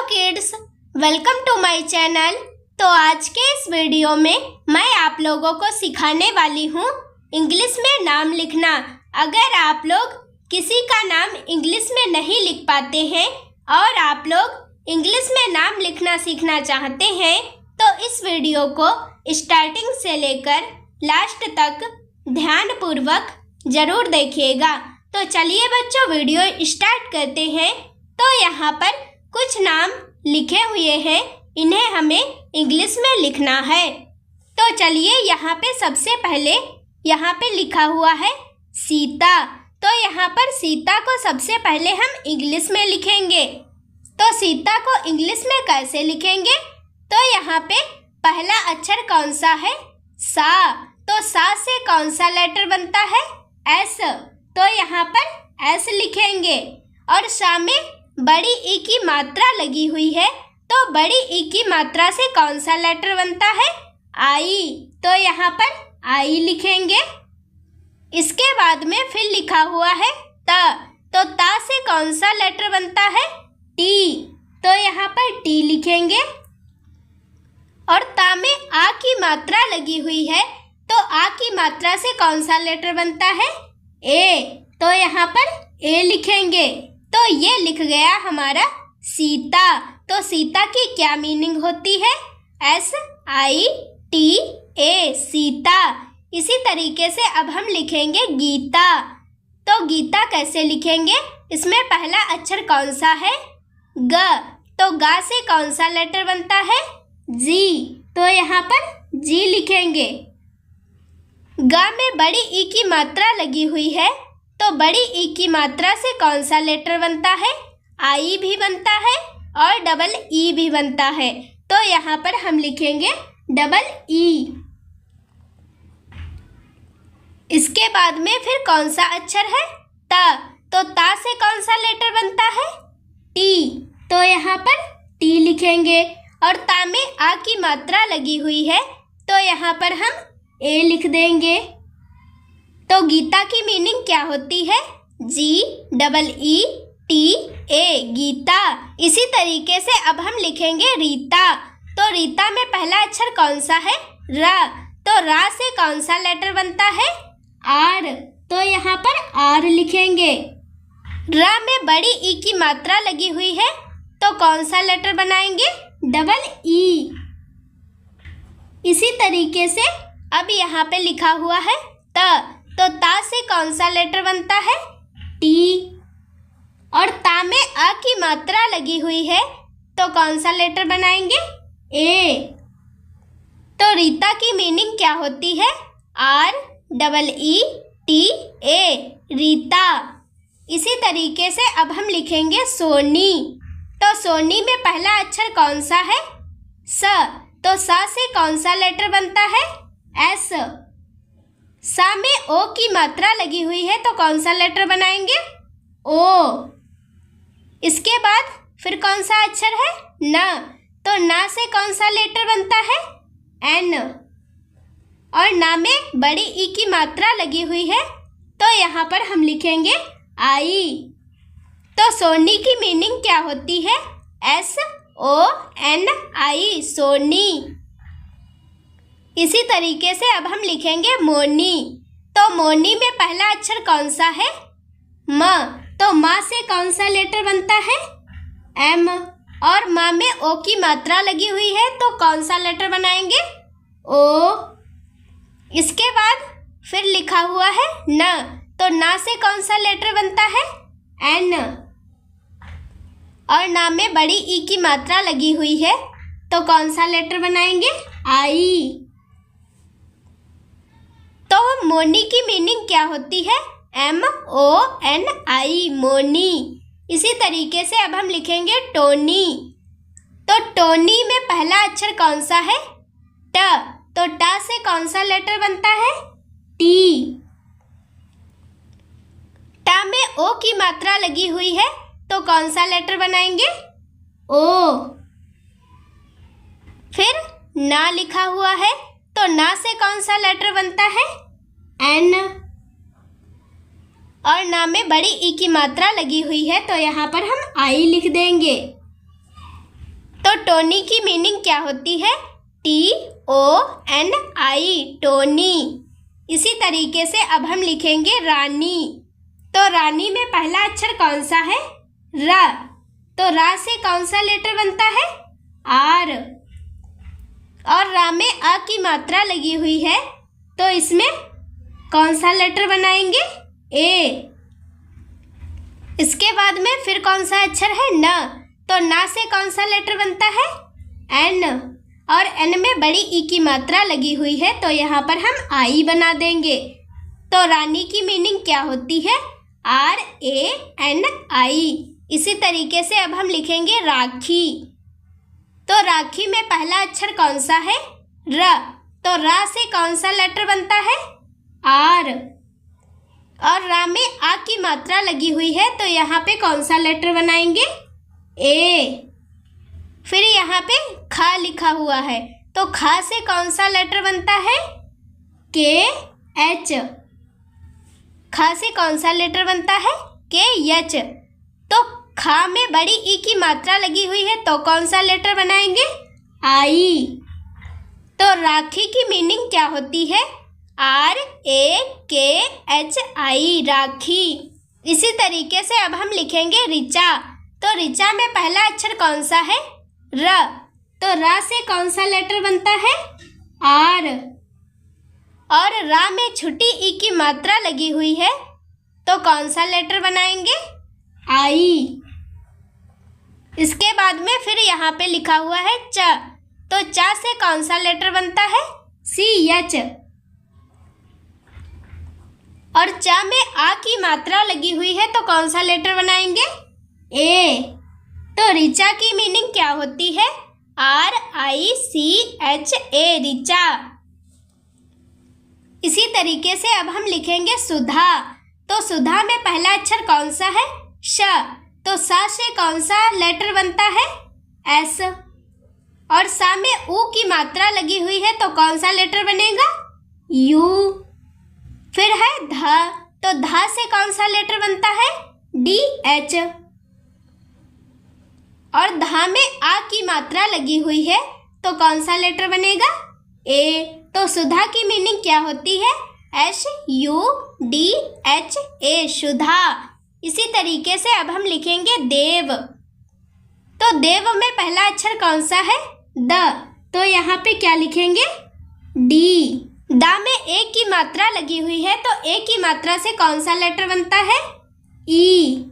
Kids, welcome to my channel. तो आज के इस वीडियो में मैं आप लोगों को सिखाने वाली हूँ इंग्लिश में नाम लिखना। अगर आप लोग किसी का नाम इंग्लिश में नहीं लिख पाते हैं और आप लोग इंग्लिश में नाम लिखना सीखना चाहते हैं तो इस वीडियो को स्टार्टिंग से लेकर लास्ट तक ध्यानपूर्वक ज़रूर देखिएगा। तो चलिए बच्चों, वीडियो स्टार्ट करते हैं। तो यहाँ पर कुछ नाम लिखे हुए हैं, इन्हें हमें इंग्लिश में लिखना है। तो चलिए, यहाँ पे सबसे पहले यहाँ पे लिखा हुआ है सीता। तो यहाँ पर सीता को सबसे पहले हम इंग्लिश में लिखेंगे। तो सीता को इंग्लिश में कैसे लिखेंगे? तो यहाँ पे पहला अक्षर कौन सा है? सा। तो सा से कौन सा लेटर बनता है? एस। तो यहाँ पर एस लिखेंगे। और सा में बड़ी ई की मात्रा लगी हुई है, तो बड़ी ई की मात्रा से कौन सा लेटर बनता है? आई। तो यहाँ पर आई लिखेंगे। इसके बाद में फिर लिखा हुआ है त। तो ता से कौन सा लेटर बनता है? टी। तो यहाँ पर टी लिखेंगे। और ता में आ की मात्रा लगी हुई है, तो आ की मात्रा से कौन सा लेटर बनता है? ए। तो यहाँ पर ए लिखेंगे। तो ये लिख गया हमारा सीता। तो सीता की क्या मीनिंग होती है? SITA, सीता। इसी तरीके से अब हम लिखेंगे गीता। तो गीता कैसे लिखेंगे? इसमें पहला अक्षर कौन सा है? ग। तो गा से कौन सा लेटर बनता है? जी। तो यहाँ पर जी लिखेंगे। गा में बड़ी ई की मात्रा लगी हुई है, तो बड़ी ई की मात्रा से कौन सा लेटर बनता है? आई भी बनता है और डबल ई भी बनता है। तो यहाँ पर हम लिखेंगे डबल ई। इसके बाद में फिर कौन सा अक्षर है? ता। तो ता से कौन सा लेटर बनता है? टी। तो यहाँ पर टी लिखेंगे। और ता में आ की मात्रा लगी हुई है, तो यहाँ पर हम ए लिख देंगे। तो गीता की मीनिंग क्या होती है? GEETA, गीता। इसी तरीके से अब हम लिखेंगे रीता। तो रीता में पहला अक्षर कौन सा है? र। तो रा से कौन सा लेटर बनता है? आर। तो यहाँ पर आर लिखेंगे। र में बड़ी ई की मात्रा लगी हुई है, तो कौन सा लेटर बनाएंगे? Double E. इसी तरीके से अब यहाँ पे लिखा हुआ है त। तो ता से कौन सा लेटर बनता है? टी। और ता में आ की मात्रा लगी हुई है, तो कौन सा लेटर बनाएंगे? ए। तो रीता की मीनिंग क्या होती है? REETA, रीता। इसी तरीके से अब हम लिखेंगे सोनी। तो सोनी में पहला अक्षर कौन सा है? स। तो सा से कौन सा लेटर बनता है? एस। सा में ओ की मात्रा लगी हुई है, तो कौन सा लेटर बनाएंगे? ओ। इसके बाद फिर कौन सा अक्षर है? न। तो ना से कौन सा लेटर बनता है? एन। और ना में बड़ी ई की मात्रा लगी हुई है, तो यहाँ पर हम लिखेंगे आई। तो सोनी की मीनिंग क्या होती है? SONI, सोनी। इसी तरीके से अब हम लिखेंगे मोनी। तो मोनी में पहला अक्षर कौन सा है? म। तो माँ से कौन सा लेटर बनता है? एम। और माँ में ओ की मात्रा लगी हुई है, तो कौन सा लेटर बनाएंगे? ओ। इसके बाद फिर लिखा हुआ है न। तो ना से कौन सा लेटर बनता है? एन। और ना में बड़ी ई की मात्रा लगी हुई है, तो कौन सा लेटर बनाएंगे? आई। तो मोनी की मीनिंग क्या होती है? MONI, मोनी। इसी तरीके से अब हम लिखेंगे टोनी। तो टोनी में पहला अक्षर कौन सा है? ट। तो ट से कौन सा लेटर बनता है? टी। ट में ओ की मात्रा लगी हुई है, तो कौन सा लेटर बनाएंगे? ओ। फिर ना लिखा हुआ है, तो ना से कौन सा लेटर बनता है? एन। और ना में बड़ी ई की मात्रा लगी हुई है, तो यहाँ पर हम आई लिख देंगे। तो टोनी की मीनिंग क्या होती है? TONI, Tony. इसी तरीके से अब हम लिखेंगे रानी। तो रानी में पहला अक्षर कौन सा है? र। तो रा से कौन सा लेटर बनता है? आर। और रा में आ की मात्रा लगी हुई है, तो इसमें कौन सा लेटर बनाएंगे? ए। इसके बाद में फिर कौन सा अक्षर है? न। तो ना से कौन सा लेटर बनता है? एन। और एन में बड़ी ई की मात्रा लगी हुई है, तो यहाँ पर हम आई बना देंगे। तो रानी की मीनिंग क्या होती है? RANI। इसी तरीके से अब हम लिखेंगे राखी। तो राखी में पहला अक्षर कौन सा है? र। तो रा से कौन सा लेटर बनता है? आर। और रा में आ की मात्रा लगी हुई है, तो यहाँ पे कौन सा लेटर बनाएंगे? ए। फिर यहाँ पे खा लिखा हुआ है, तो खा से कौन सा लेटर बनता है? KH। खा से कौन सा लेटर बनता है? KH। तो खा में बड़ी ई की मात्रा लगी हुई है, तो कौन सा लेटर बनाएंगे? आई। तो राखी की मीनिंग क्या होती है? RAKHI, राखी। इसी तरीके से अब हम लिखेंगे ऋचा। तो ऋचा में पहला अक्षर कौन सा है? र। तो रा से कौन सा लेटर बनता है? आर। और रा में छोटी ई की मात्रा लगी हुई है, तो कौन सा लेटर बनाएंगे? आई। इसके बाद में फिर यहाँ पे लिखा हुआ है च। तो चा से कौन सा लेटर बनता है? CH। और चा में आ की मात्रा लगी हुई है, तो कौन सा लेटर बनाएंगे? ए। तो ऋचा की मीनिंग क्या होती है? RICHA, ऋचा। इसी तरीके से अब हम लिखेंगे सुधा। तो सुधा में पहला अक्षर कौन सा है? श। तो सा से कौन सा लेटर बनता है? S। और सा में ऊ की मात्रा लगी हुई है, तो कौन सा लेटर बनेगा? U। फिर है ध। तो ध से कौन सा लेटर बनता है? DH। और धा में आ की मात्रा लगी हुई है, तो कौन सा लेटर बनेगा? ए। तो सुधा की मीनिंग क्या होती है? SUDHA, सुधा। इसी तरीके से अब हम लिखेंगे देव। तो देव में पहला अक्षर कौन सा है? द। तो यहाँ पे क्या लिखेंगे? डी। दा में ए की मात्रा लगी हुई है, तो ए की मात्रा से कौन सा लेटर बनता है? ई।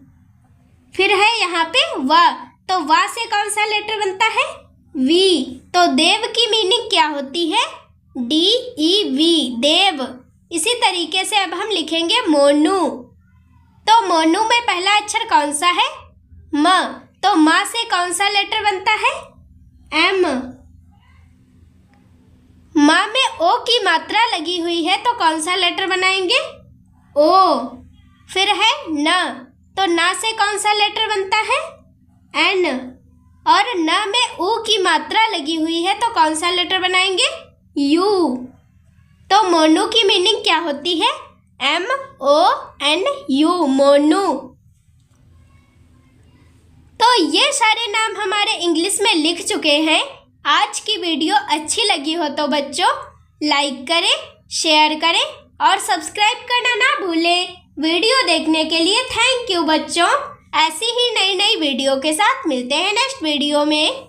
फिर है यहाँ पे व। तो वा से कौन सा लेटर बनता है? वी। तो देव की मीनिंग क्या होती है? DEV, देव। इसी तरीके से अब हम लिखेंगे मोनू। तो मोनू में पहला अक्षर कौन सा है? म। तो माँ से कौन सा लेटर बनता है? M। माँ में ओ की मात्रा लगी हुई है, तो कौन सा लेटर बनाएंगे? ओ। फिर है न। तो ना से कौन सा लेटर बनता है? N। और न में ऊ की मात्रा लगी हुई है, तो कौन सा लेटर बनाएंगे? U। तो मोनू की मीनिंग क्या होती है? MONU, मोनू। तो ये सारे नाम हमारे इंग्लिश में लिख चुके हैं। आज की वीडियो अच्छी लगी हो तो बच्चों लाइक करें, शेयर करें और सब्सक्राइब करना ना भूलें। वीडियो देखने के लिए थैंक यू बच्चों। ऐसी ही नई नई वीडियो के साथ मिलते हैं नेक्स्ट वीडियो में।